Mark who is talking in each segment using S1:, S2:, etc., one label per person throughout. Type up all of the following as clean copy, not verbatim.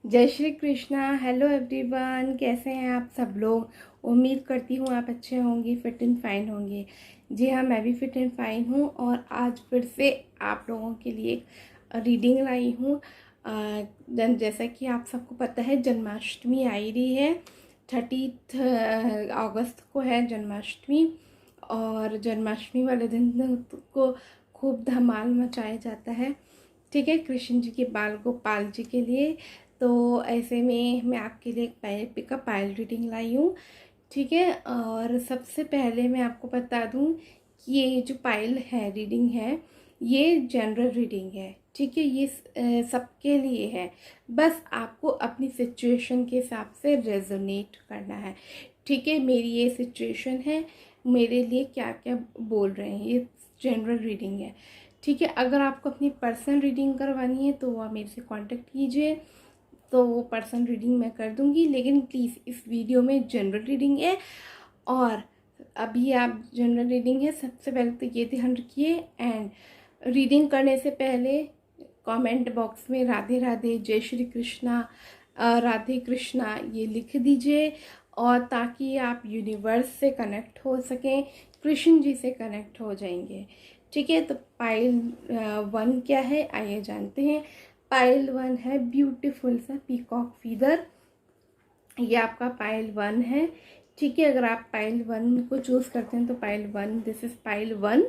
S1: जय Shri Krishna. Hello everyone, कैसे हैं आप सब लोग। उम्मीद करती हूँ आप अच्छे होंगे, फिट एंड फाइन होंगे। जी हाँ, मैं भी फिट एंड फाइन हूँ और आज फिर से आप लोगों के लिए एक रीडिंग लाई हूँ। जैसा कि आप सबको पता है, जन्माष्टमी आ रही है। 30 अगस्त को है जन्माष्टमी। और जन्माष्टमी वाले दिन को खूब धमाल मचाया जाता है। ठीक है, कृष्ण जी के बाल गोपाल जी के लिए। तो ऐसे में मैं आपके लिए एक पिकअप पायल रीडिंग लाई हूँ। ठीक है, और सबसे पहले मैं आपको बता दूँ कि ये जो पायल है रीडिंग है, ये जनरल रीडिंग है। ठीक है, ये सबके लिए है। बस आपको अपनी सिचुएशन के हिसाब से रेजोनेट करना है। ठीक है, मेरी ये सिचुएशन है, मेरे लिए क्या क्या बोल रहे हैं, ये जनरल रीडिंग है। ठीक है, अगर आपको अपनी पर्सनल रीडिंग करवानी है तो आप मेरे से कांटेक्ट कीजिए, तो वो पर्सनल रीडिंग मैं कर दूंगी। लेकिन प्लीज़ इस वीडियो में जनरल रीडिंग है, और अभी आप जनरल रीडिंग है, सबसे पहले तो ये ध्यान रखिए। एंड रीडिंग करने से पहले कमेंट बॉक्स में राधे राधे, जय श्री कृष्णा, राधे कृष्णा ये लिख दीजिए, और ताकि आप यूनिवर्स से कनेक्ट हो सकें, कृष्ण जी से कनेक्ट हो जाएंगे। ठीक है, तो पाइल 1 क्या है आइए जानते हैं। पाइल 1 है ब्यूटीफुल सा पीकॉक फीदर। ये आपका पाइल 1 है। ठीक है, अगर आप पाइल 1 को चूज़ करते हैं तो pile 1, this is pile 1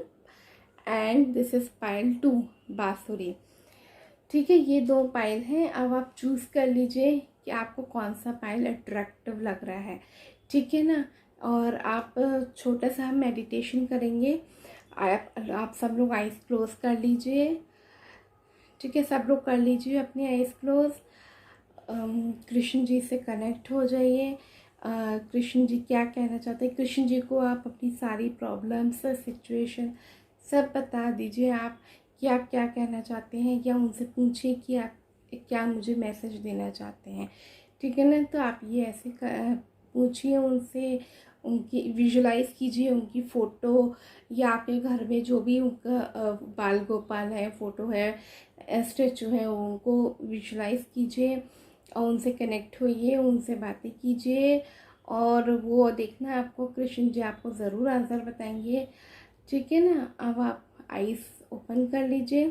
S1: and this is pile 2 बांसुरी। ठीक है, ये 2 पाइल हैं। अब आप चूज़ कर लीजिए कि आपको कौन सा पाइल अट्रैक्टिव लग रहा है। ठीक है ना, और आप छोटा सा मेडिटेशन करेंगे। आप सब लोग आइज़ क्लोज कर लीजिए। ठीक है, सब लोग कर लीजिए अपनी आइज़ क्लोज। कृष्ण जी से कनेक्ट हो जाइए। कृष्ण जी क्या कहना चाहते हैं, कृष्ण जी को आप अपनी सारी प्रॉब्लम्स, सिचुएशन सब बता दीजिए। आप कि आप क्या कहना चाहते हैं, या उनसे पूछिए कि आप क्या मुझे मैसेज देना चाहते हैं। ठीक है ना, तो आप ये ऐसे पूछिए उनसे, उनकी विजुलाइज कीजिए उनकी फ़ोटो, या आपके घर में जो भी उनका बाल गोपाल है, फ़ोटो है, स्टेचू है, उनको विजुलाइज कीजिए और उनसे कनेक्ट होइए, उनसे बातें कीजिए। और वो देखना, आपको कृष्ण जी आपको ज़रूर आंसर बताएंगे। ठीक है ना, अब आप आइज़ ओपन कर लीजिए।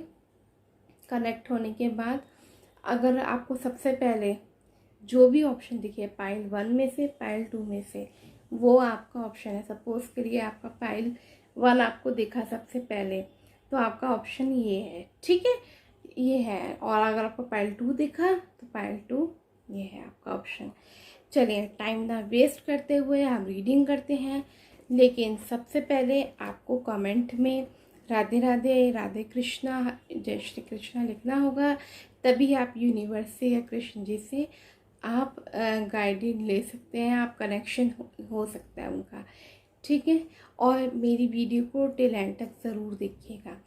S1: कनेक्ट होने के बाद अगर आपको सबसे पहले जो भी ऑप्शन दिखे, पाइल 1 में से, पाइल 2 में से, वो आपका ऑप्शन है। सपोज करिए आपका पाइल 1 आपको दिखा सबसे पहले, तो आपका ऑप्शन ये है। ठीक है, ये है। और अगर आपको पाइल 2 दिखा तो पाइल 2 ये है आपका ऑप्शन। चलिए, टाइम ना वेस्ट करते हुए हम रीडिंग करते हैं। लेकिन सबसे पहले आपको कमेंट में राधे राधे, राधे कृष्णा, जय श्री कृष्णा लिखना होगा। तभी आप यूनिवर्स से या कृष्ण जी से आप गाइडेड ले सकते हैं, आप कनेक्शन हो सकता है उनका। ठीक है, और मेरी वीडियो को टिल एंड तक ज़रूर देखिएगा।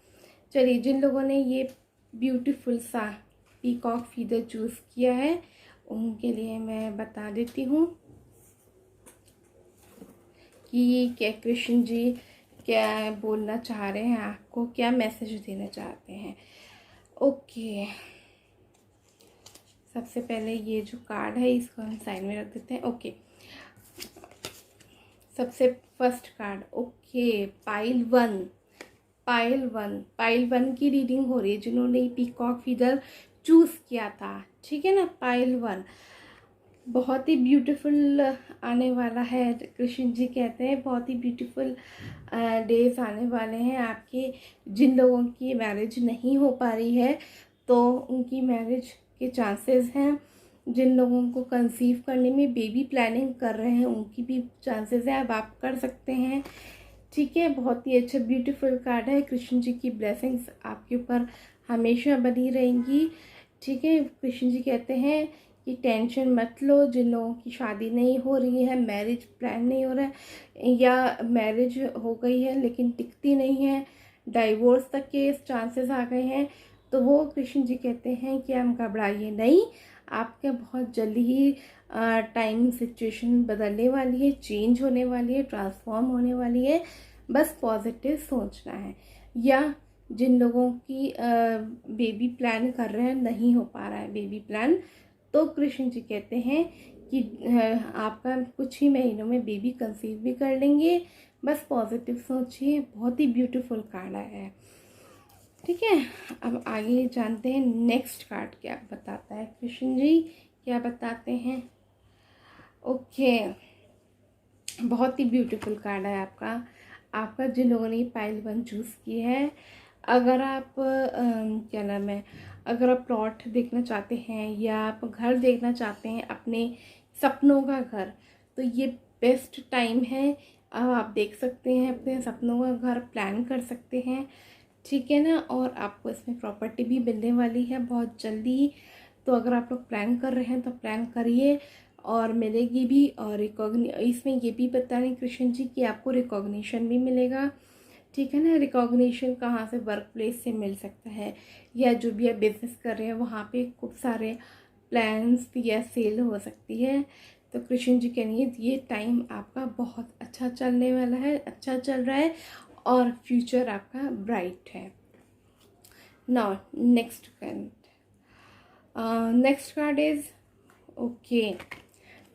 S1: चलिए, जिन लोगों ने ये ब्यूटीफुल सा पीकॉक फीदर चूज़ किया है उनके लिए मैं बता देती हूँ कि क्या कृष्ण जी क्या बोलना चाह रहे हैं, आपको क्या मैसेज देना चाहते हैं। ओके, सबसे पहले ये जो कार्ड है इसको हम साइड में रख देते हैं। ओके, सबसे first card, okay, pile 1। Pile 1 की रीडिंग हो रही है जिन्होंने पीकॉक फीदर चूज़ किया था। ठीक है ना, पाइल 1 बहुत ही ब्यूटीफुल आने वाला है। कृष्ण जी कहते हैं बहुत ही ब्यूटीफुल डेज आने वाले हैं आपके। जिन लोगों की मैरिज नहीं हो पा रही है तो उनकी मैरिज के चांसेस हैं। जिन लोगों को कंसीव करने में, बेबी प्लानिंग कर रहे हैं, उनकी भी चांसेस हैं, अब आप कर सकते हैं। ठीक है, बहुत ही अच्छा ब्यूटीफुल कार्ड है। कृष्ण जी की ब्लेसिंग्स आपके ऊपर हमेशा बनी रहेंगी। ठीक है, कृष्ण जी कहते हैं कि टेंशन मत लो। जिन लोगों की शादी नहीं हो रही है, मैरिज प्लान नहीं हो रहा है, या मैरिज हो गई है लेकिन टिकती नहीं है, डाइवोर्स तक के चांसेस आ गए हैं, तो वो कृष्ण जी कहते हैं कि हम घबराइए नहीं। आपके बहुत जल्दी ही टाइम सिचुएशन बदलने वाली है, चेंज होने वाली है, ट्रांसफॉर्म होने वाली है। बस पॉजिटिव सोचना है। या जिन लोगों की बेबी प्लान कर रहे हैं, नहीं हो पा रहा है बेबी प्लान, तो कृष्ण जी कहते हैं कि आपका कुछ ही महीनों में बेबी कंसीव भी कर लेंगे। बस पॉजिटिव सोचिए। बहुत ही ब्यूटीफुल कार्ड आया है। ठीक है, अब आगे जानते हैं नेक्स्ट कार्ड क्या बताता है। कृष्ण जी क्या बताते हैं? ओके, बहुत ही ब्यूटीफुल कार्ड है आपका जिन लोगों ने पाइल 1 चूज़ की है। अगर आप क्या नाम है, अगर आप प्लॉट देखना चाहते हैं या आप घर देखना चाहते हैं, अपने सपनों का घर, तो ये बेस्ट टाइम है। अब आप देख सकते हैं, अपने सपनों का घर प्लान कर सकते हैं। ठीक है ना, और आपको इसमें प्रॉपर्टी भी मिलने वाली है बहुत जल्दी। तो अगर आप लोग प्लान कर रहे हैं तो प्लान करिए और मिलेगी भी। और इसमें ये भी बता रहे कृष्ण जी कि आपको रिकॉग्निशन भी मिलेगा। ठीक है ना, रिकॉग्निशन कहाँ से? वर्क प्लेस से मिल सकता है, या जो भी आप बिजनेस कर रहे हैं वहाँ पे खूब सारे प्लान्स या सेल हो सकती है। तो कृष्ण जी कहिए ये टाइम आपका बहुत अच्छा चलने वाला है, अच्छा चल रहा है और फ्यूचर आपका ब्राइट है। Now next card is okay.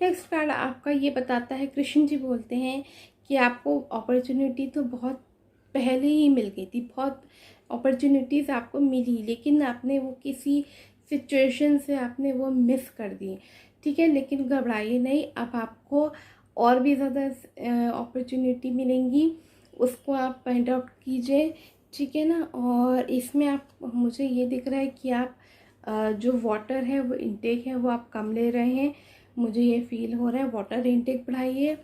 S1: Next card आपका ये बताता है, कृष्ण जी बोलते हैं कि आपको अपॉर्चुनिटी तो बहुत पहले ही मिल गई थी, बहुत अपॉर्चुनिटीज़ आपको मिली, लेकिन आपने वो किसी सिचुएशन से आपने वो मिस कर दी। ठीक है, लेकिन घबराइए नहीं, अब आपको और भी ज़्यादा अपॉर्चुनिटी मिलेंगी, उसको आप फाइंड आउट कीजिए। ठीक है ना, और इसमें आप, मुझे ये दिख रहा है कि आप जो वाटर है वो इनटेक है वो आप कम ले रहे हैं, मुझे ये फील हो रहा है। वाटर इनटेक बढ़ाइए,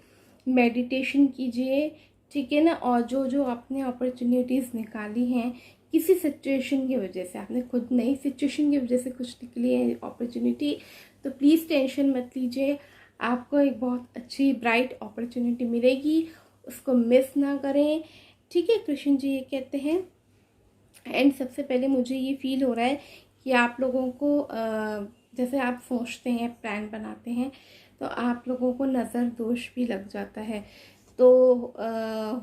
S1: मेडिटेशन कीजिए। ठीक है ना, और जो जो आपने अपॉर्चुनिटीज़ निकाली हैं किसी सिचुएशन की वजह से, आपने खुद नई सिचुएशन की वजह से कुछ निकली है अपॉर्चुनिटी, तो प्लीज़ टेंशन मत लीजिए। आपको एक बहुत अच्छी ब्राइट अपॉर्चुनिटी मिलेगी, उसको मिस ना करें। ठीक है, कृष्ण जी ये कहते हैं। एंड सबसे पहले मुझे ये फील हो रहा है कि आप लोगों को जैसे आप सोचते हैं, प्लान बनाते हैं, तो आप लोगों को नज़र दोष भी लग जाता है। तो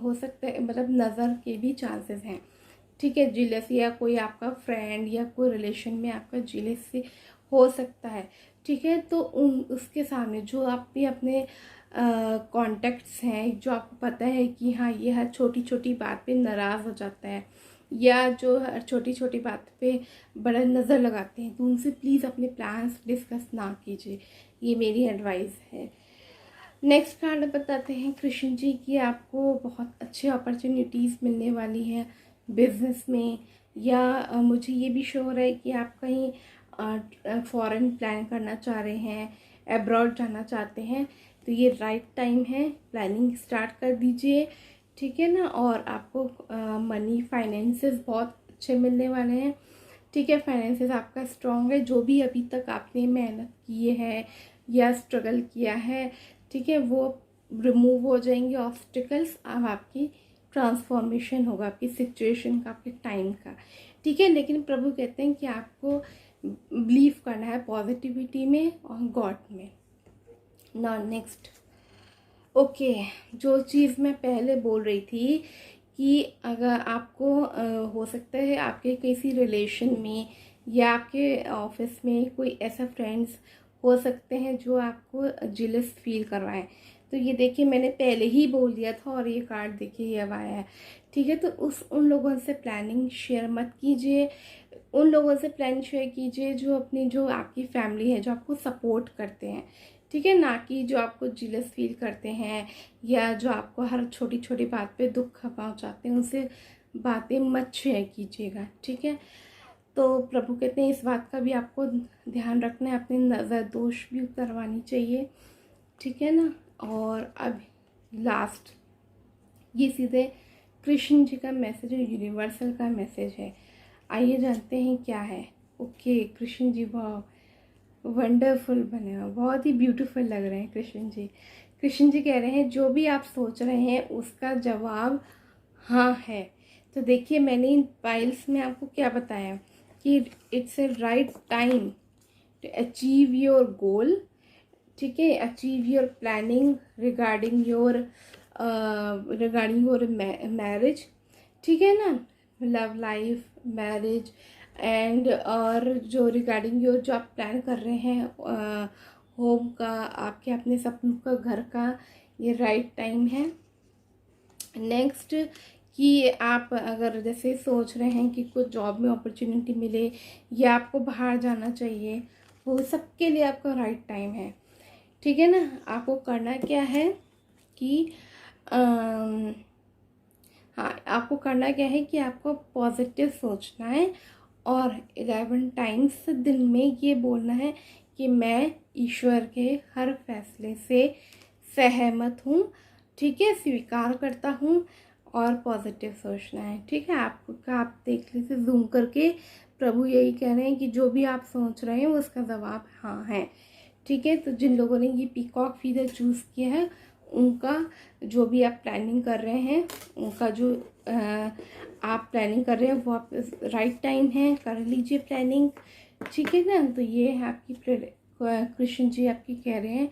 S1: हो सकता है, मतलब नज़र के भी चांसेस हैं। ठीक है, जिलस या कोई आपका फ्रेंड या कोई रिलेशन में आपका जिलस हो सकता है। ठीक है, तो उसके सामने जो आप भी अपने कॉन्टेक्ट्स हैं, जो आपको पता है कि हाँ ये हर छोटी छोटी बात पे नाराज़ हो जाता है, या जो हर छोटी छोटी बात पे बड़ा नज़र लगाते हैं, तो उनसे प्लीज़ अपने प्लान्स डिस्कस ना कीजिए, ये मेरी एडवाइस है। नेक्स्ट कार्ड बताते हैं कृष्ण जी कि आपको बहुत अच्छे अपॉर्चुनिटीज़ मिलने वाली है बिजनेस में, या मुझे ये भी शो हो रहा है कि आप कहीं फॉरेन प्लान करना चाह रहे हैं, अब्रॉड जाना चाहते हैं, तो ये राइट टाइम है, प्लानिंग स्टार्ट कर दीजिए। ठीक है ना, और आपको मनी फाइनेंसेस बहुत अच्छे मिलने वाले हैं। ठीक है, फाइनेंसेस आपका स्ट्रॉन्ग है, जो भी अभी तक आपने मेहनत की है या स्ट्रगल किया है, ठीक है, वो रिमूव हो जाएंगे ऑब्स्टिकल्स। अब आपकी ट्रांसफॉर्मेशन होगा, आपकी सिचुएशन का, आपके टाइम का। ठीक है, लेकिन प्रभु कहते हैं कि आपको बिलीव करना है पॉजिटिविटी में और गॉड में। ना नेक्स्ट ओके, जो चीज़ मैं पहले बोल रही थी कि अगर आपको हो सकता है आपके किसी रिलेशन में या आपके ऑफिस में कोई ऐसा फ्रेंड्स हो सकते हैं जो आपको जिलस फील करवाएं, तो ये देखिए मैंने पहले ही बोल दिया था और ये कार्ड देखिए ये अब आया है। ठीक है, तो उन लोगों से प्लानिंग शेयर मत कीजिए, उन लोगों से प्लान शेयर कीजिए जो आपकी फैमिली है, जो आपको सपोर्ट करते हैं। ठीक है, ना कि जो आपको जिलस फील करते हैं या जो आपको हर छोटी छोटी बात पे दुख पहुंचाते हैं, उनसे बातें मत शेयर कीजिएगा। ठीक है, तो प्रभु कहते हैं इस बात का भी आपको ध्यान रखना है, अपने नज़र दोष भी उतरवानी चाहिए। ठीक है ना, और अब लास्ट ये सीधे कृष्ण जी का मैसेज है, यूनिवर्सल का मैसेज है। आइए जानते हैं क्या है। ओके, कृष्ण जी बहुत वंडरफुल बने हैं, बहुत ही ब्यूटीफुल लग रहे हैं कृष्ण जी। कृष्ण जी कह रहे हैं जो भी आप सोच रहे हैं उसका जवाब हाँ है। तो देखिए मैंने इन फाइल्स में आपको क्या बताया कि it's a right time to achieve your goal. ठीक है, achieve your planning regarding your marriage. ठीक है ना, लव लाइफ, मैरिज, एंड और जो रिगार्डिंग योर जो आप प्लान कर रहे हैं होम का, आपके अपने सपनों का घर का, ये राइट टाइम है। नेक्स्ट कि आप अगर जैसे सोच रहे हैं कि कुछ जॉब में अपॉर्चुनिटी मिले या आपको बाहर जाना चाहिए, वो सबके लिए आपका राइट टाइम है। ठीक है ना। आपको करना क्या है कि हाँ, आपको करना क्या है कि आपको पॉजिटिव सोचना है और 11 टाइम्स दिन में ये बोलना है कि मैं ईश्वर के हर फैसले से सहमत हूँ। ठीक है, स्वीकार करता हूँ और पॉजिटिव सोचना है। ठीक है, आप देख लीजिए जूम करके, प्रभु यही कह रहे हैं कि जो भी आप सोच रहे हैं वो उसका जवाब हाँ है। ठीक है, तो जिन लोगों ने ये पीकॉक फीदर चूज़ किया है, उनका जो भी आप प्लानिंग कर रहे हैं, उनका जो आप प्लानिंग कर रहे हैं वो आप राइट टाइम है, कर लीजिए प्लानिंग। ठीक है ना। तो ये है आपकी कृष्ण जी आपकी कह रहे हैं।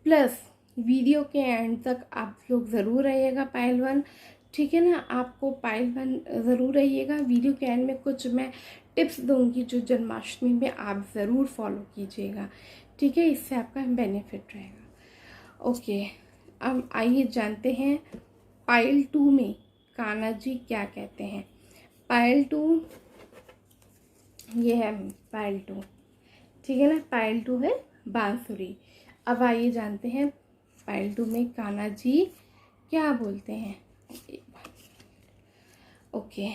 S1: प्लस वीडियो के एंड तक आप लोग ज़रूर रहिएगा पायल 1। ठीक है ना, आपको पायल 1 ज़रूर रहिएगा। वीडियो के एंड में कुछ मैं टिप्स दूंगी जो जन्माष्टमी में आप ज़रूर फॉलो कीजिएगा। ठीक है, इससे आपका बेनिफिट रहेगा। ओके, अब आइए जानते हैं पायल 2 में कान्हा जी क्या कहते हैं। पायल 2, ये है पायल 2। ठीक है ना, पायल 2 है बांसुरी। अब आइए जानते हैं पायल 2 में कान्हा जी क्या बोलते हैं। ओके,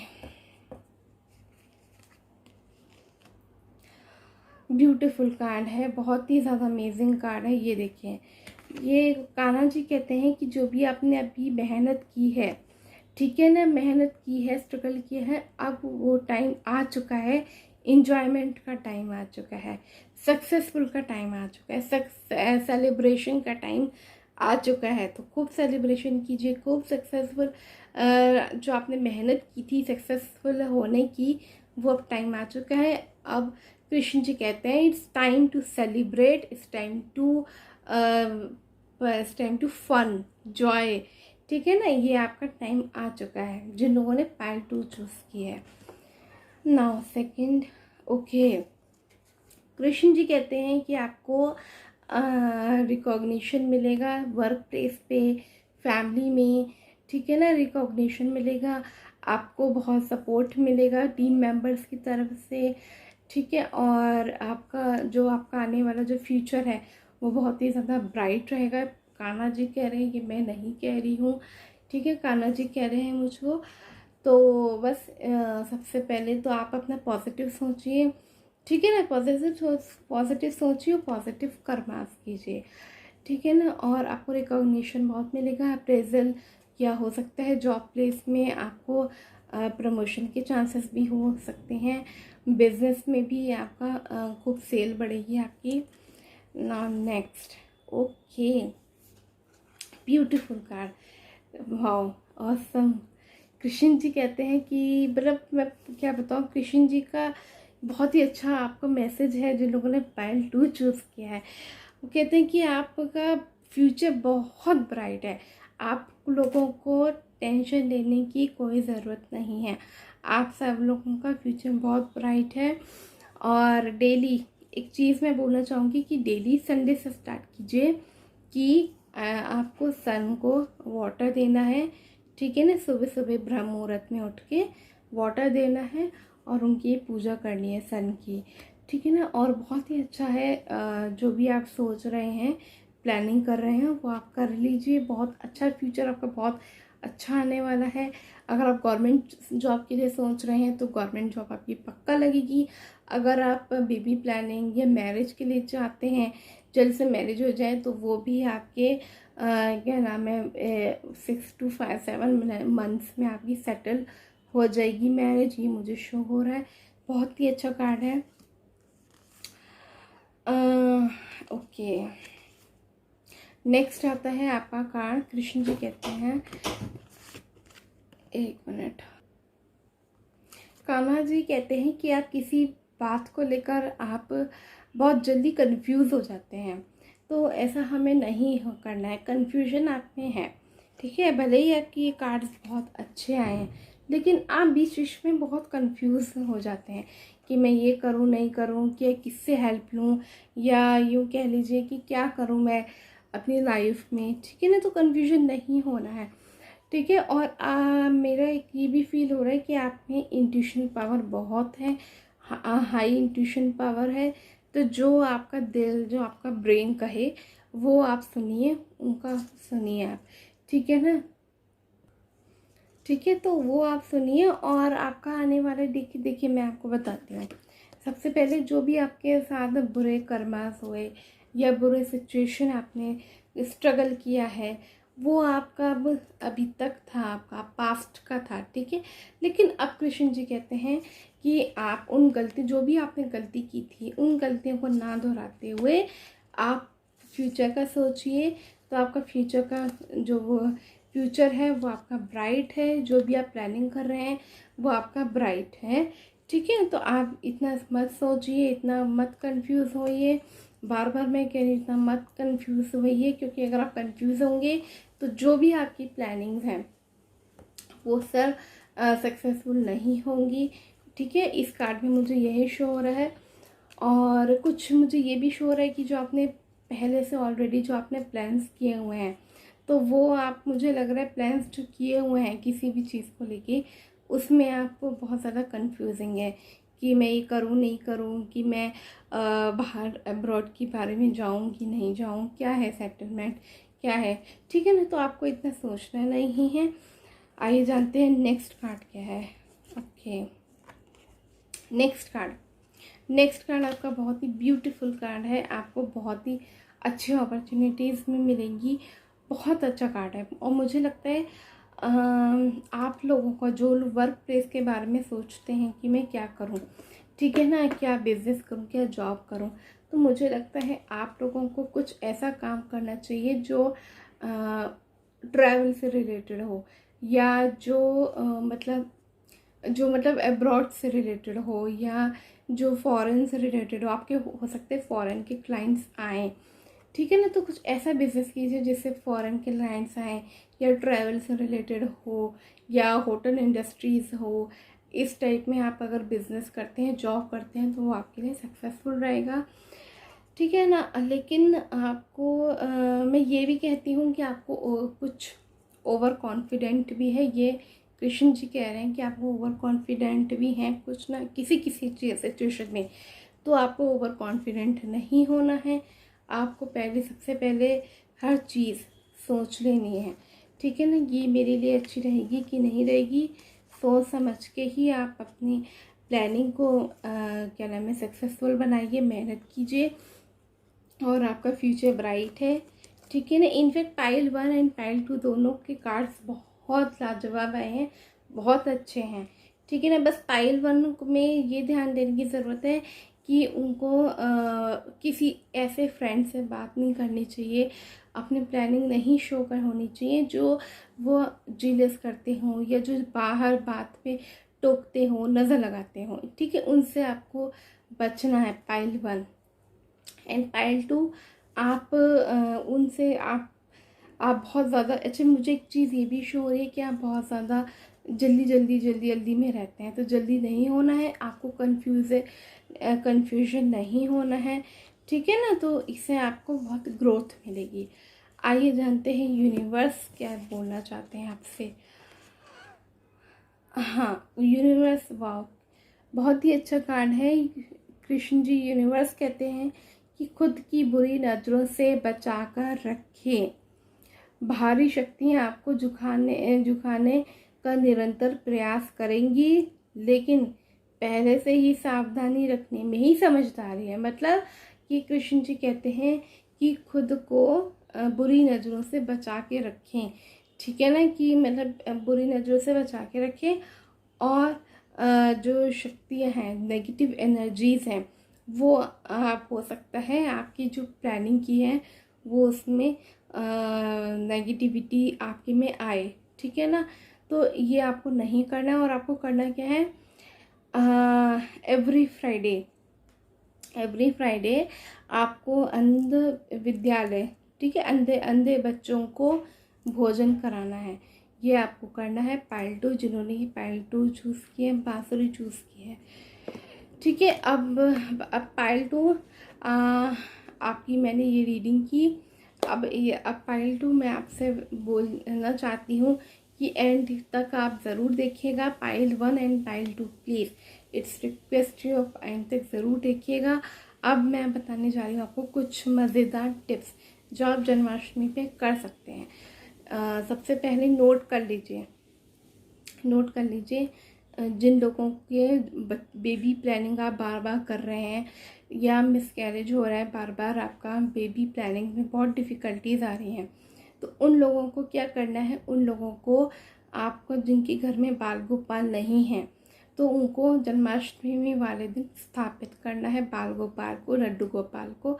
S1: ब्यूटीफुल कार्ड है, बहुत ही ज़्यादा अमेजिंग कार्ड है। ये देखिए, ये कान्हा जी कहते हैं कि जो भी आपने अभी मेहनत की है, ठीक है ना, मेहनत की है, स्ट्रगल किया है, अब वो टाइम आ चुका है, इंजॉयमेंट का टाइम आ चुका है, सक्सेसफुल का टाइम आ चुका है, सेलिब्रेशन का टाइम आ चुका है। तो खूब सेलिब्रेशन कीजिए, खूब सक्सेसफुल जो आपने मेहनत की थी सक्सेसफुल होने की, वो अब टाइम आ चुका है। अब कृष्ण जी कहते हैं it's time to celebrate, it's time to fun joy. ठीक है ना, ये आपका टाइम आ चुका है जिन लोगों ने पायल 2 चूज़ की है। Now second, okay, Krishna ji कहते हैं कि आपको रिकॉग्निशन मिलेगा वर्क प्लेस पे, फैमिली में। ठीक है ना, रिकॉग्निशन मिलेगा, आपको बहुत सपोर्ट मिलेगा टीम मेंबर्स की तरफ से। ठीक है, और आपका आने वाला जो फ्यूचर है वो बहुत ही ज़्यादा ब्राइट रहेगा। कान्हा जी कह रहे हैं कि मैं नहीं कह रही हूँ। ठीक है, कान्हा जी कह रहे हैं मुझको। तो बस सबसे पहले तो आप अपना पॉजिटिव सोचिए। ठीक है ना, पॉजिटिव सोचिए, पॉजिटिव कर्मास कीजिए। ठीक है ना, और आपको रिकॉग्निशन बहुत मिलेगा, अप्रेजल या हो सकता है जॉब प्लेस में आपको प्रमोशन के चांसेस भी हो सकते हैं। बिजनेस में भी आपका खूब सेल बढ़ेगी आपकी। Now next, okay, beautiful card, wow, awesome. Krishna ji कहते हैं कि मतलब मैं क्या बताऊँ, कृष्ण जी का बहुत ही अच्छा आपका मैसेज है जिन लोगों ने पायल 2 चूज़ किया है। वो कहते हैं कि आपका फ्यूचर बहुत ब्राइट है, आप लोगों को टेंशन लेने की कोई ज़रूरत नहीं है, आप सब लोगों का फ्यूचर बहुत ब्राइट है। और डेली एक चीज़ मैं बोलना चाहूँगी कि डेली संडे से स्टार्ट कीजिए कि आपको सन को वाटर देना है। ठीक है ना, सुबह सुबह ब्रह्म मुहूर्त में उठ के वाटर देना है और उनकी पूजा करनी है सन की। ठीक है ना, और बहुत ही अच्छा है, जो भी आप सोच रहे हैं, प्लानिंग कर रहे हैं, वो आप कर लीजिए। बहुत अच्छा फ्यूचर आपका बहुत अच्छा आने वाला है। अगर आप गवर्नमेंट जॉब के लिए सोच रहे हैं तो गवर्नमेंट जॉब आपकी पक्का लगेगी। अगर आप बेबी प्लानिंग या मैरिज के लिए चाहते हैं, जल्द से मैरिज हो जाए, तो वो भी आपके क्या नाम है 6 to 7 मंथ्स में आपकी सेटल हो जाएगी मैरिज। ये मुझे शो हो रहा है, बहुत ही अच्छा कार्ड है। ओके, नेक्स्ट आता है आपका कार्ड। कृष्ण जी कहते हैं, एक मिनट, कान्हा जी कहते हैं कि आप किसी बात को लेकर आप बहुत जल्दी कंफ्यूज हो जाते हैं, तो ऐसा हमें नहीं करना है। कंफ्यूजन आप में है, ठीक है, भले ही आपकी ये कार्ड्स बहुत अच्छे आए हैं, लेकिन आप बीच बीच में बहुत कंफ्यूज हो जाते हैं कि मैं ये करूँ नहीं करूँ, क्या किससे हेल्प लूँ, या यूँ कह लीजिए कि क्या करूँ मैं अपनी लाइफ में, ठीक है ना। तो कन्फ्यूजन नहीं होना है, ठीक है। और मेरा एक ये भी फील हो रहा है कि आप में इंट्यूशन पावर बहुत है, हाई इंट्यूशन पावर है। तो जो आपका दिल, जो आपका ब्रेन कहे वो आप सुनिए, उनका सुनिए आप, ठीक है ना। ठीक है, तो वो आप सुनिए। और आपका आने वाला देखिए मैं आपको बताती हूँ। सबसे पहले जो भी आपके साथ बुरे कर्मास हुए या बुरे सिचुएशन आपने स्ट्रगल किया है, वो आपका अब अभी तक था, आपका पास्ट का था, ठीक है। लेकिन अब कृष्ण जी कहते हैं कि आप उन गलती, जो भी आपने गलती की थी, उन गलतियों को ना दोहराते हुए आप फ्यूचर का सोचिए। तो आपका फ्यूचर का जो वो फ्यूचर है वो आपका ब्राइट है। जो भी आप प्लानिंग कर रहे हैं वो आपका ब्राइट है, ठीक है। तो आप इतना मत सोचिए, इतना मत कंफ्यूज होइए। बार बार मैं कह रही हूँ, इतना मत कंफ्यूज होइए, क्योंकि अगर आप कंफ्यूज होंगे तो जो भी आपकी प्लानिंग्स हैं वो सर सक्सेसफुल नहीं होंगी, ठीक है। इस कार्ड में मुझे यही शो हो रहा है। और कुछ मुझे ये भी शो हो रहा है कि जो आपने पहले से ऑलरेडी जो आपने प्लान्स किए हुए हैं, तो वो आप, मुझे लग रहा है प्लान्स जो किए हुए हैं किसी भी चीज़ को लेके, उसमें आपको बहुत ज़्यादा कंफ्यूजिंग है कि मैं ये करूँ नहीं करूँ, कि मैं बाहर अब्रॉड के बारे में जाऊँ कि नहीं जाऊँ, क्या है सेटलमेंट, क्या है, ठीक है ना। तो आपको इतना सोचना नहीं है। आइए जानते हैं नेक्स्ट कार्ड क्या है। ओके, नेक्स्ट कार्ड आपका बहुत ही ब्यूटीफुल कार्ड है। आपको बहुत ही अच्छी अपॉर्चुनिटीज़ में मिलेंगी। बहुत अच्छा कार्ड है। और मुझे लगता है आप लोगों का जो वर्क प्लेस के बारे में सोचते हैं कि मैं क्या करूं, ठीक है ना, क्या बिजनेस करूं, क्या जॉब करूं, तो मुझे लगता है आप लोगों को कुछ ऐसा काम करना चाहिए जो ट्रैवल से रिलेटेड हो, या जो मतलब अब्रॉड से रिलेटेड हो, या जो फॉरेन से रिलेटेड हो। आपके हो सकते हैं फॉरेन के क्लाइंट्स आएँ, ठीक है ना। तो कुछ ऐसा बिजनेस कीजिए जिससे फॉरेन के क्लाइंट्स आएँ, या ट्रैवल से रिलेटेड हो, या होटल इंडस्ट्रीज़ हो। इस टाइप में आप अगर बिज़नेस करते हैं, जॉब करते हैं, तो वो आपके लिए सक्सेसफुल रहेगा, ठीक है ना। लेकिन आपको मैं ये भी कहती हूँ कि आपको कुछ ओवर कॉन्फिडेंट भी है। ये कृष्ण जी कह रहे हैं कि आपको ओवर कॉन्फिडेंट भी हैं कुछ ना किसी किसी चीज़ सिचुएशन में। तो आपको ओवर कॉन्फिडेंट नहीं होना है। आपको सबसे पहले हर चीज़ सोच लेनी है, ठीक है ना। ये मेरे लिए अच्छी रहेगी कि नहीं रहेगी, सोच समझ के ही आप अपनी प्लानिंग को क्या नाम है, सक्सेसफुल बनाइए, मेहनत कीजिए, और आपका फ्यूचर ब्राइट है, ठीक है ना। इनफैक्ट पाइल 1 एंड पाइल 2 दोनों के कार्ड्स बहुत लाजवाब आए हैं, बहुत अच्छे हैं, ठीक है ना। बस पाइल 1 में ये ध्यान देने की ज़रूरत है कि उनको किसी ऐसे फ्रेंड से बात नहीं करनी चाहिए, अपनी प्लानिंग नहीं शो कर होनी चाहिए जो वो जीलस करते हों, या जो बाहर बात पे टोकते हों, नज़र लगाते हों, ठीक है। उनसे आपको बचना है, पाइल 1 एंड पाइल 2। आप उनसे आप बहुत ज़्यादा, अच्छा मुझे एक चीज़ ये भी शो हो रही है कि आप बहुत ज़्यादा जल्दी में रहते हैं। तो जल्दी नहीं होना है आपको, कन्फ्यूजन नहीं होना है, ठीक है ना। तो इससे आपको बहुत ग्रोथ मिलेगी। आइए जानते हैं यूनिवर्स क्या बोलना चाहते हैं आपसे। हाँ, यूनिवर्स, वाह, बहुत ही अच्छा कार्ड है। कृष्ण जी यूनिवर्स कहते हैं कि खुद की बुरी नज़रों से बचाकर रखें। भारी शक्तियाँ आपको झुकाने का निरंतर प्रयास करेंगी, लेकिन पहले से ही सावधानी रखने में ही समझदारी है। मतलब कि कृष्ण जी कहते हैं कि खुद को बुरी नज़रों से बचा के रखें, ठीक है ना, कि मतलब बुरी नज़रों से बचा के रखें। और जो शक्तियाँ हैं, नेगेटिव एनर्जीज़ हैं, वो आप हो सकता है आपकी जो प्लानिंग की है वो उसमें नेगेटिविटी आपके में आए, ठीक है ना। तो ये आपको नहीं करना है। और आपको करना क्या है, एवरी फ्राइडे आपको अंध विद्यालय, ठीक है, अंधे अंधे बच्चों को भोजन कराना है। ये आपको करना है। पायल 2 जिन्होंने ये पायल 2 चूज़ की है, बांसुरी चूज़ की है, ठीक है। अब पायल 2 आपकी मैंने ये रीडिंग की। अब पायल 2 मैं आपसे बोलना चाहती हूँ कि एंड तक आप ज़रूर देखिएगा। पायल 1 and Payal 2 please it's request you, आप एंड तक ज़रूर देखिएगा। अब मैं बताने जा रही हूँ आपको कुछ मज़ेदार टिप्स जो आप जन्माष्टमी पे कर सकते हैं। सबसे पहले नोट कर लीजिए जिन लोगों के बेबी प्लानिंग आप बार बार कर रहे हैं या मिसकैरेज हो रहा है बार बार, आपका बेबी प्लानिंग में बहुत डिफ़िकल्टीज आ रही हैं, तो उन लोगों को क्या करना है, उन लोगों को आपको जिनके घर में बाल गोपाल नहीं हैं तो उनको जन्माष्टमी वाले दिन स्थापित करना है बाल गोपाल को, लड्डू गोपाल को,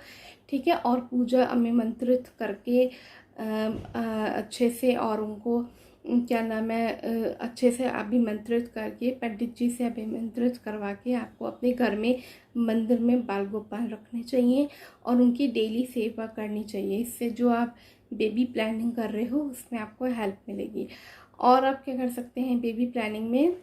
S1: ठीक है। और पूजा अभिमंत्रित करके अच्छे से, और उनको क्या नाम है, अच्छे से अभिमंत्रित करके पंडित जी से अभिमंत्रित करवा के आपको अपने घर में मंदिर में बाल गोपाल रखने चाहिए और उनकी डेली सेवा करनी चाहिए। इससे जो आप बेबी प्लानिंग कर रहे हो उसमें आपको हेल्प मिलेगी। और आप क्या कर सकते हैं बेबी प्लानिंग में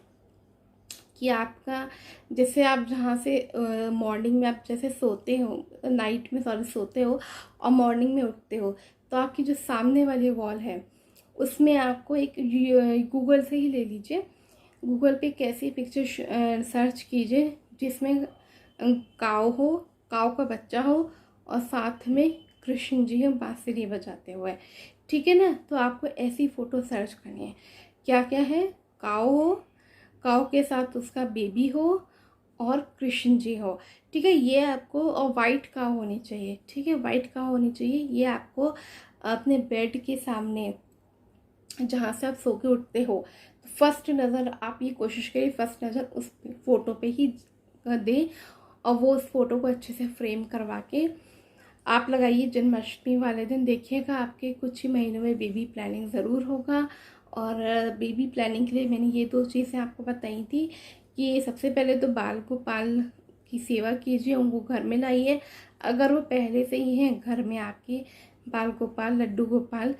S1: कि आपका जैसे आप जहाँ से मॉर्निंग में आप जैसे सोते हो, नाइट में सोते हो और मॉर्निंग में उठते हो, तो आपकी जो सामने वाली वॉल है उसमें आपको एक गूगल से ही ले लीजिए, गूगल पे कैसी पिक्चर सर्च कीजिए जिसमें काऊ हो, काऊ का बच्चा हो और साथ में कृष्ण जी हो बांसुरी बजाते हुए, ठीक है ना। तो आपको ऐसी फ़ोटो सर्च करनी है। क्या क्या है, काऊ हो, काऊ के साथ उसका बेबी हो और कृष्ण जी हो, ठीक है। ये आपको, और वाइट काऊ होनी चाहिए, ठीक है, वाइट काऊ होनी चाहिए। ये आपको अपने बेड के सामने जहाँ से आप सो के उठते हो, फर्स्ट नज़र आप ये कोशिश करिए फर्स्ट नज़र उस फोटो पे ही दें और वो उस फोटो को अच्छे से फ्रेम करवा के आप लगाइए। जन्माष्टमी वाले दिन देखिएगा आपके कुछ ही महीनों में बेबी प्लानिंग ज़रूर होगा। और बेबी प्लानिंग के लिए मैंने ये 2 चीज़ें आपको बताई थी कि सबसे पहले तो बाल गोपाल की सेवा कीजिए, उनको घर में लाइए। अगर वो पहले से ही हैं घर में आपके बाल गोपाल, लड्डू गोपाल,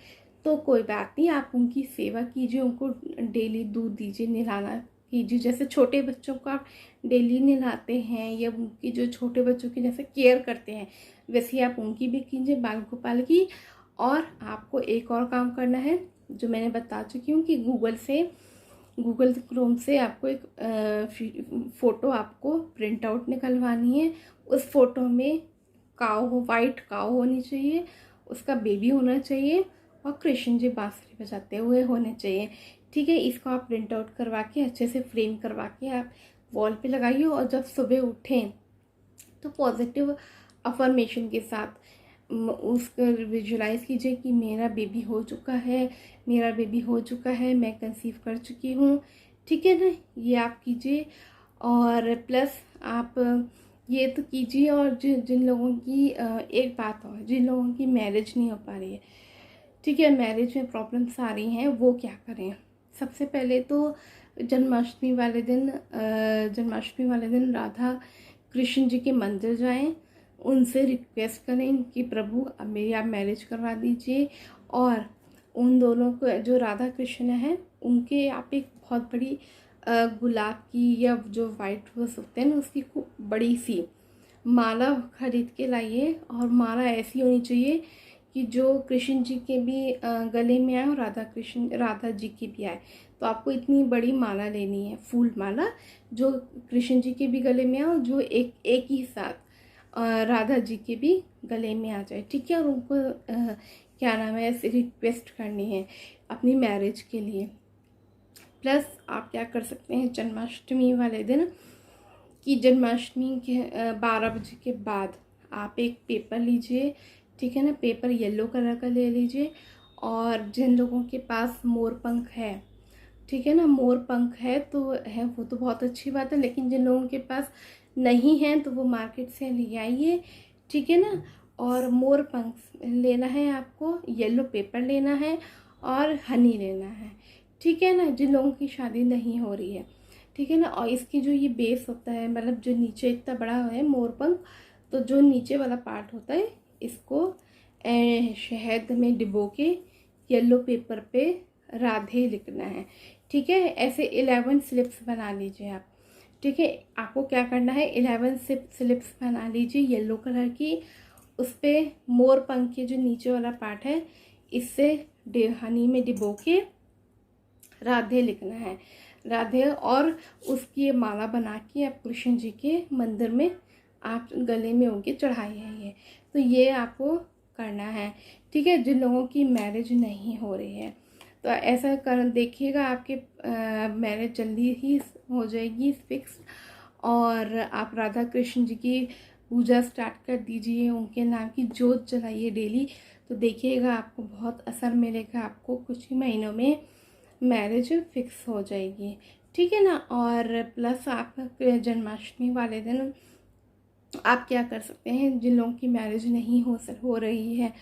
S1: तो कोई बात नहीं, आप उनकी सेवा कीजिए, उनको डेली दूध दीजिए, नहलाना कीजिए। जैसे छोटे बच्चों को आप डेली नहलाते हैं या उनकी जो छोटे बच्चों की जैसे केयर करते हैं, वैसे ही आप उनकी भी कीजिए, बाल गोपाल की। और आपको एक और काम करना है जो मैंने बता चुकी हूँ कि गूगल क्रोम से आपको एक फ़ोटो आपको प्रिंट आउट निकलवानी है। उस फोटो में काऊ हो, वाइट काऊ होनी चाहिए, उसका बेबी होना चाहिए और कृष्ण जी बांसुरी बजाते हुए होने चाहिए, ठीक है। इसको आप प्रिंट आउट करवा के अच्छे से फ्रेम करवा के आप वॉल पे लगाइए। और जब सुबह उठें तो पॉजिटिव अफर्मेशन के साथ उसको विजुलाइज कीजिए कि मेरा बेबी हो चुका है, मेरा बेबी हो चुका है, मैं कंसीव कर चुकी हूँ, ठीक है ना। ये आप कीजिए। और प्लस आप ये तो कीजिए। और जिन लोगों की एक बात और, जिन लोगों की मैरिज नहीं हो पा रही है, ठीक है, मैरिज में प्रॉब्लम्स आ रही हैं, वो क्या करें। सबसे पहले तो जन्माष्टमी वाले दिन राधा कृष्ण जी के मंदिर जाएं, उनसे रिक्वेस्ट करें कि प्रभु अब मेरी आप मैरिज करवा दीजिए। और उन दोनों को जो राधा कृष्ण हैं उनके आप एक बहुत बड़ी गुलाब की या जो वाइट रोज होते हैं ना उसकी खूब बड़ी सी माला खरीद के लाइए। और माला ऐसी होनी चाहिए कि जो कृष्ण जी के भी गले में आए और राधा जी की भी आए। तो आपको इतनी बड़ी माला लेनी है, फूल माला, जो कृष्ण जी के भी गले में आए और जो एक ही साथ राधा जी के भी गले में आ जाए, ठीक है। और उनको क्या नाम है, ऐसे रिक्वेस्ट करनी है अपनी मैरिज के लिए। प्लस आप क्या कर सकते हैं जन्माष्टमी वाले दिन कि जन्माष्टमी के 12 बजे के बाद आप एक पेपर लीजिए, ठीक है ना, पेपर येलो कलर का ले लीजिए। और जिन लोगों के पास मोर पंख है, ठीक है ना, मोर पंख है तो है वो तो बहुत अच्छी बात है, लेकिन जिन लोगों के पास नहीं है तो वो मार्केट से ले आइए, ठीक है ना। और मोर पंख लेना है आपको, येलो पेपर लेना है और हनी लेना है, ठीक है ना, जिन लोगों की शादी नहीं हो रही है, ठीक है ना। और इसकी जो ये बेस होता है, मतलब जो नीचे इतना बड़ा है मोर पंख, तो जो नीचे वाला पार्ट होता है इसको शहद में डिबो के येलो पेपर पे राधे लिखना है। ठीक है, ऐसे 11 स्लिप्स बना लीजिए आप। ठीक है, आपको क्या करना है, 11 स्लिप्स बना लीजिए येलो कलर की। उस पर मोर पंख के जो नीचे वाला पार्ट है इससे हनी में डिबो के राधे लिखना है, राधे। और उसकी माला बना के आप कृष्ण जी के मंदिर में आप गले में उनके चढ़ाइए। तो ये आपको करना है। ठीक है, जिन लोगों की मैरिज नहीं हो रही है तो ऐसा कर देखिएगा, आपके मैरिज जल्दी ही हो जाएगी फिक्स। और आप राधा कृष्ण जी की पूजा स्टार्ट कर दीजिए, उनके नाम की जोत जलाइए डेली। तो देखिएगा आपको बहुत असर मिलेगा, आपको कुछ ही महीनों में मैरिज फिक्स हो जाएगी। ठीक है ना। और प्लस आप जन्माष्टमी वाले दिन आप क्या कर सकते हैं, जिन लोगों की मैरिज नहीं हो रही है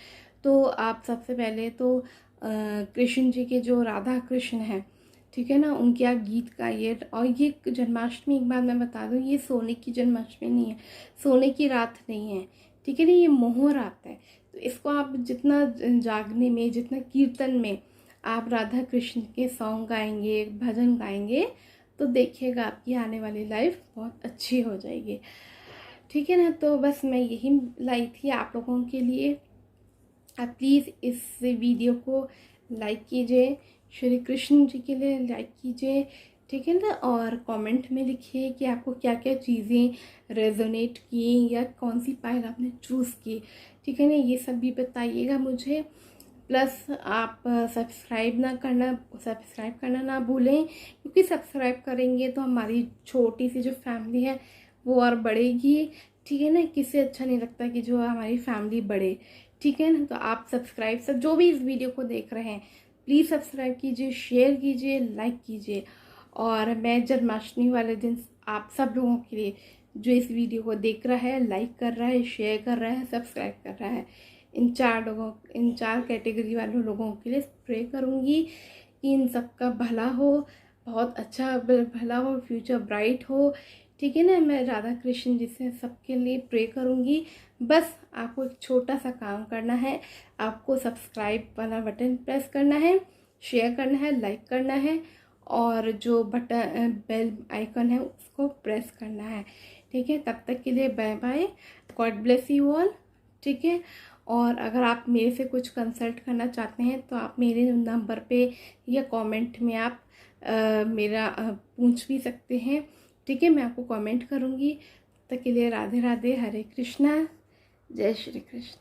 S1: तो आप सबसे पहले तो कृष्ण जी के जो राधा कृष्ण हैं, ठीक है ना, उनके आप गीत गाइए। और ये जन्माष्टमी एक बार मैं बता दूं, ये सोने की जन्माष्टमी नहीं है, सोने की रात नहीं है। ठीक है ना, ये मोह रात है। तो इसको आप जितना जागने में, जितना कीर्तन में आप राधा कृष्ण के सॉन्ग गाएंगे, भजन गाएंगे, तो देखिएगा आपकी आने वाली लाइफ बहुत अच्छी हो जाएगी। ठीक है ना। तो बस मैं यही लाई थी आप लोगों के लिए। आप प्लीज़ इस वीडियो को लाइक कीजिए, श्री कृष्ण जी के लिए लाइक कीजिए। ठीक है ना। और कमेंट में लिखिए कि आपको क्या क्या चीज़ें रेजोनेट की या कौन सी पायल आपने चूज़ की। ठीक है ना, ये सब भी बताइएगा मुझे। प्लस आप सब्सक्राइब करना ना भूलें, क्योंकि सब्सक्राइब करेंगे तो हमारी छोटी सी जो फैमिली है वो और बढ़ेगी। ठीक है ना, किसे अच्छा नहीं लगता कि जो हमारी फैमिली बढ़े। ठीक है ना। तो आप सब जो भी इस वीडियो को देख रहे हैं प्लीज़ सब्सक्राइब कीजिए, शेयर कीजिए, लाइक कीजिए। और मैं जन्माष्टमी वाले दिन आप सब लोगों के लिए, जो इस वीडियो को देख रहा है, लाइक कर रहा है, शेयर कर रहा है, सब्सक्राइब कर रहा है, इन चार कैटेगरी वालों लोगों के लिए प्रे करूँगी कि इन सबका भला हो, बहुत अच्छा भला हो, फ्यूचर ब्राइट हो। ठीक है ना। मैं राधा कृष्ण जी से सबके लिए प्रे करूँगी। बस आपको एक छोटा सा काम करना है, आपको सब्सक्राइब वाला बटन प्रेस करना है, शेयर करना है, लाइक करना है, और जो बटन बेल आइकन है उसको प्रेस करना है। ठीक है, तब तक के लिए bye bye, god bless you all. ठीक है। और अगर आप मेरे से कुछ कंसल्ट करना चाहते हैं तो आप मेरे नंबर पे या कमेंट में आप मेरा पूछ भी सकते हैं। ठीक है, मैं आपको कमेंट करूँगी। तब तक के लिए राधे राधे, हरे कृष्णा, जय श्री कृष्ण।